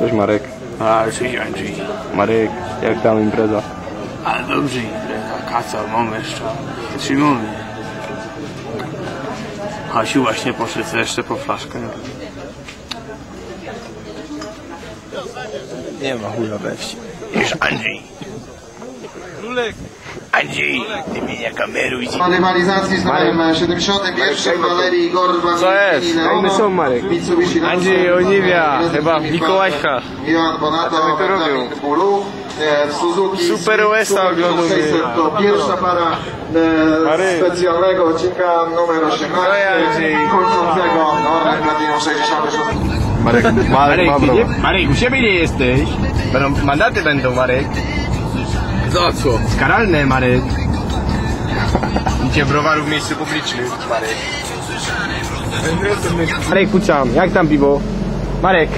Cześć Marek. A, cześć Andrzej. Marek, jak tam impreza? Ale dobrze impreza, kaca, mamy jeszcze. Trzymamy. Hasiu właśnie poszedł jeszcze po flaszkę. Nie ma chuja we wsi. Już Andrzej. Królek. Andrzej, ty mnie nie kameruj. Rywalizacji z numerem 71 Walerii Igor Co jest? Jak my są, Marek? Andrzej, Oliwia, chyba w Mikołajkach. Johan Bonato, Co my to robią? w Suzuki Super USA oglądamy. To pierwsza para specjalnego odcinka numer 18 kończącego Norweg Platinum 66. Marek, u siebie nie jesteś. Mandaty będą, Marek. Za co? Karalne, Marek. Idzie browaru w miejscu publicznym, Marek. Marek, kuciam, jak tam piwo? Marek!